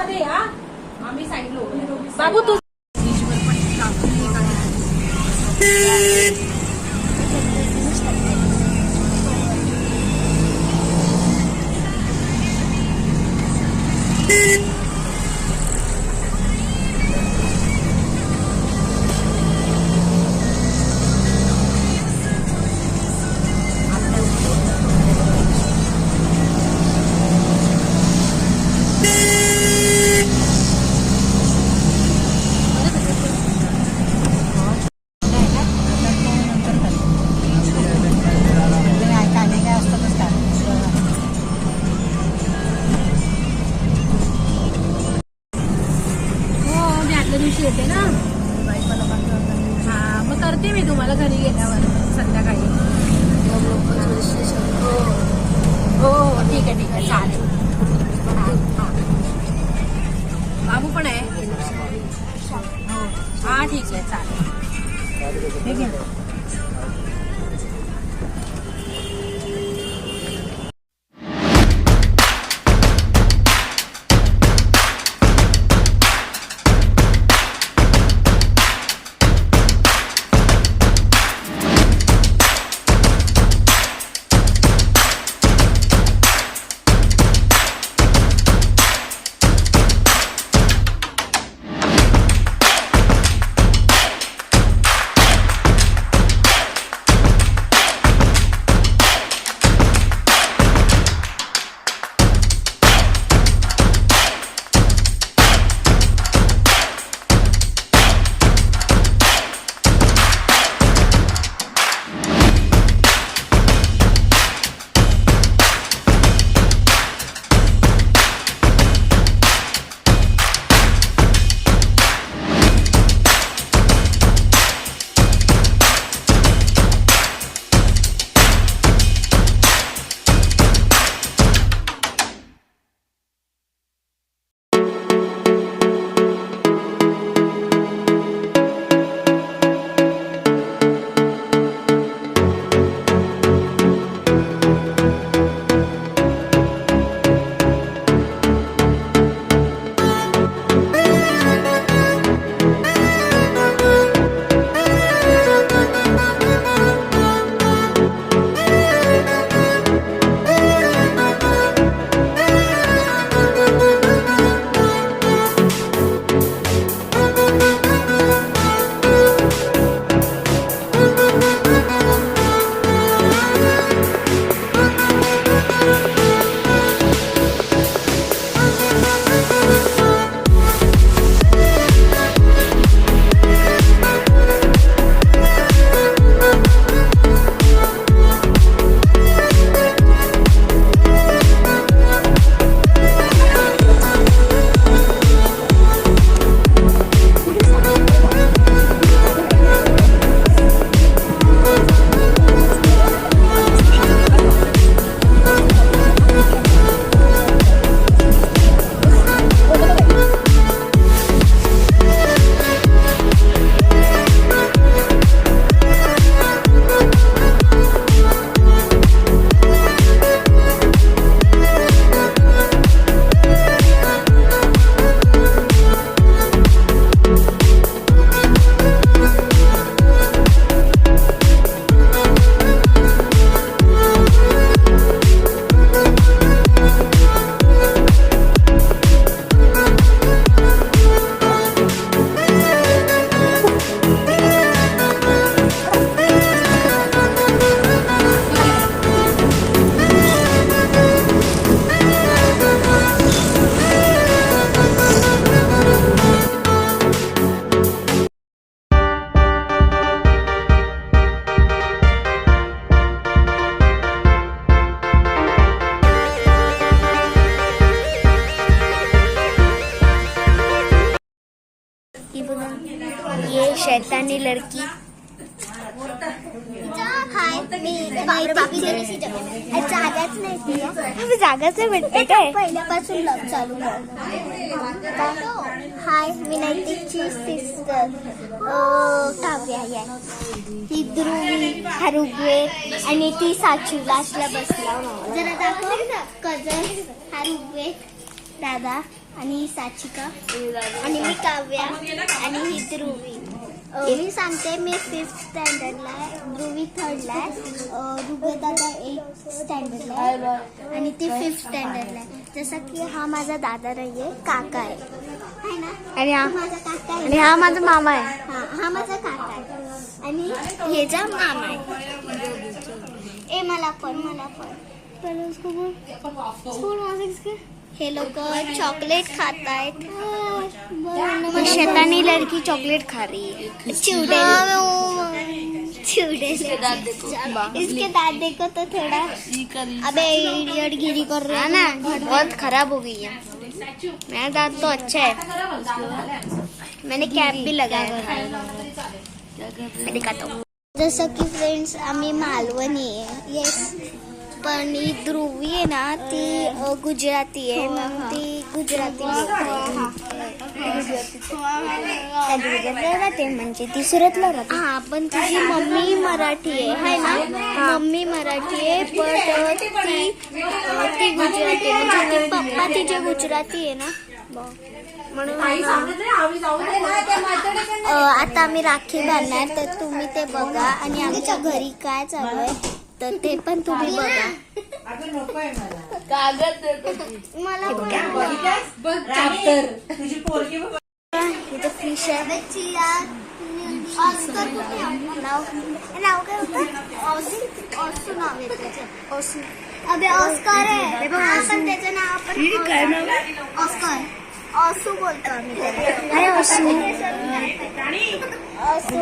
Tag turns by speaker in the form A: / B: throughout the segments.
A: मध्ये या, आम्ही साईडला उभे. बाबू तू येते ना. हा मग करते मी तुम्हाला घरी गेल्यावर संध्याकाळी. हो हो ठीक आहे चालेल. बाबू पण आहे. हा ठीक आहे चालेल. ठीक आहे.
B: ये शैतानी लड़की हाय मी जागाच नाही जागाच भेटते काय पहिल्यापासून लव चालू हाय मी नैतिकची सिस्टर काव्या आहे ती ध्रुवी हा ऋग्वेद आणि ती साक्षी लास्टला बसला जरा दाखव कजन हा ऋग्वेद दादा आणि ही साचिका आणि मी काव्या आणि ही ध्रुवी. मी सांगते मी 5th स्टँडर्डला आहे, ध्रुवी 3rd ला आहे, ऋग्वेदादा 8th स्टँडर्डला आहे आणि ती 5th स्टँडर्डला आहे. जसं की हा माझा दादा नाहीये, काका आहे ना,
C: आणि हा
B: माझा काका आहे.
C: आणि हा माझा मामा आहे.
B: हा माझा काका आहे आणि हे जा मामा आहे. ए मला पण हे लोक चॉकलेट खात आहेत.
C: शैतानी लड़की चॉकलेट खा रही है.
B: चिवड़े इसके दांत देखो तो थोड़ा. अबे इडियट गिरी कर रहा
C: है
B: है
C: ना, बहुत खराब हो गई है. मेरा दांत तो अच्छा है. मैंने कैप भी लगाया है. मैं दिखाता हूँ.
B: जसं की फ्रेंड्स आम्ही मालवणी आहे. येस, पण ही ध्रुवी आहे ना ती गुजराती आहे. मग ती गुजराती
C: राहते म्हणजे ती सुरतला राहते.
B: हा, पण तिची मम्मी मराठी आहे ना. मम्मी मराठी आहे पण ती गुजराती आहे. म्हणजे ती पप्पा तिचे गुजराती आहे ना. म्हणून आता आम्ही राखी बांधणार तर तुम्ही ते बघा आणि आमच्या घरी काय चालू आहे तर ते पण तुम्ही बघा. मला
C: इथे फिश आहे.
B: ऑस्कर कुठे आहे? नाव काय होतं? ऑसू नाव आहे त्याचं. ऑसू. अबे ऑस्कर आहे. हा, पण त्याचं नाव आपण ऑस्कर. ऑसू बोलतो आम्ही त्याला.
C: हाय ऑसू.
B: ऑसू.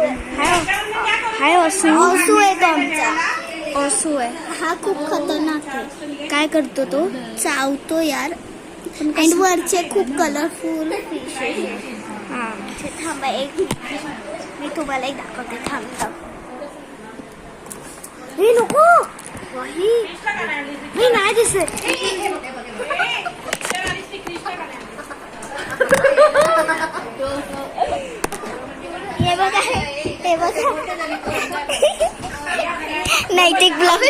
C: हाय ऑसू.
B: ऑसू आहे तो आमचा.
C: ऑसू आहे.
B: हा खूप खतरनाक आहे.
C: काय करतो तो?
B: चावतो यार. आणि वरचे खूप कलरफुल फिश आहे.
C: हा,
B: थांबा एक मी तुम्हाला एक दाखवते. थांबता
C: हे नको. हे नाही दिसत.
B: हे बघा, हे बघा. नैतिक ब्लॉग.